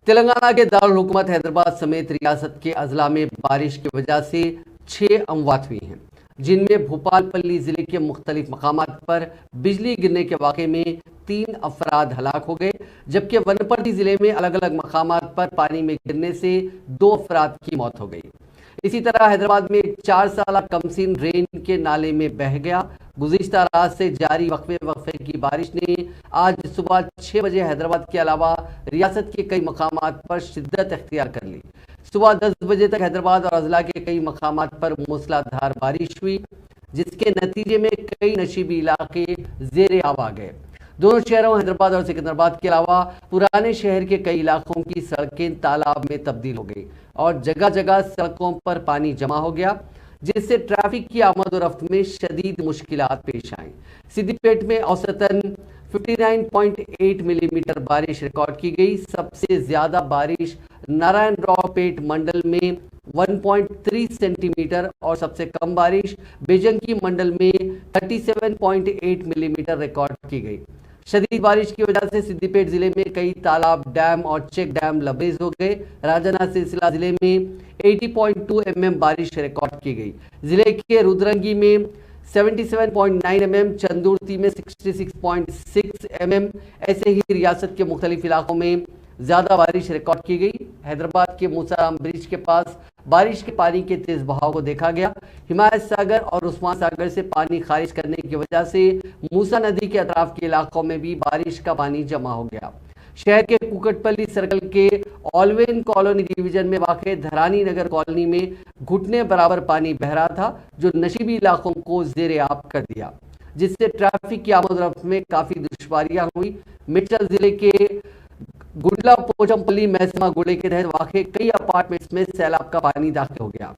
तेलंगाना के दारुल हुकूमत हैदराबाद समेत रियासत के अजला में बारिश की वजह से 6 अमवात हुई हैं, जिनमें भूपालपल्ली जिले के मुख्तलिफ मकामात पर बिजली गिरने के वाक़े में 3 अफराद हलाक हो गए, जबकि वनपर्ती जिले में अलग अलग मकामात पर पानी में गिरने से 2 अफराद की मौत हो गई। इसी तरह हैदराबाद में 4 साल कमसिन रेन के नाले में बह गया। गुज़िश्ता रात से जारी वक्फे की बारिश ने आज सुबह 6 बजे हैदराबाद के अलावा रियासत के कई मकामात पर शिद्दत अख्तियार कर ली। सुबह 10 बजे तक हैदराबाद और अजला के कई मकामात पर मूसलाधार बारिश हुई, जिसके नतीजे में कई नशीबी इलाके ज़ेरे आब आ गए। दोनों शहरों हैदराबाद और सिकंदराबाद के अलावा पुराने शहर के कई इलाकों की सड़कें तालाब में तब्दील हो गई और जगह जगह सड़कों पर पानी जमा हो गया, जिससे ट्रैफिक की आमद और रफ्त में शदीद मुश्किलात पेश आईं। सिद्दीपेट में औसतन 59.8 मिलीमीटर बारिश रिकॉर्ड की गई। सबसे ज्यादा बारिश नारायणरावपेट मंडल में 1.3 सेंटीमीटर और सबसे कम बारिश बेजंकी मंडल में 37.8 मिलीमीटर रिकॉर्ड की गई। शदीद बारिश की वजह से सिद्दीपेट जिले में कई तालाब, डैम और चेक डैम लबरेज हो गए। राजन्ना सिलसिला जिले में 80.2 mm बारिश रिकॉर्ड की गई। जिले के रुद्रंगी में 77.9 mm, चंदुर्ती में 66.6 mm। ऐसे ही रियासत के मुख्तलिफ इलाकों में ज्यादा बारिश रिकॉर्ड की गई। हैदराबाद के मूसाराम ब्रिज के पास बारिश के पानी के तेज बहाव को देखा गया। हिमायत सागर और उस्मान सागर से पानी खारिज करने की वजह से मूसा नदी के अतराफ के इलाकों में भी बारिश का पानी जमा हो गया। शहर के कुकटपल्ली सर्कल के ऑलवेन कॉलोनी डिवीजन में वाक़ धरानी नगर कॉलोनी में घुटने बराबर पानी बह रहा था, जो नशीबी इलाकों को ज़ेरे आब कर दिया, जिससे ट्रैफिक की आमद रफ्त में काफ़ी दुश्वारियां हुई। मिर्चल जिले के गुंडला पोचमपल्ली महसमा गुड़े के तहत वाक़ कई अपार्टमेंट्स में सैलाब का पानी दाखिल हो गया।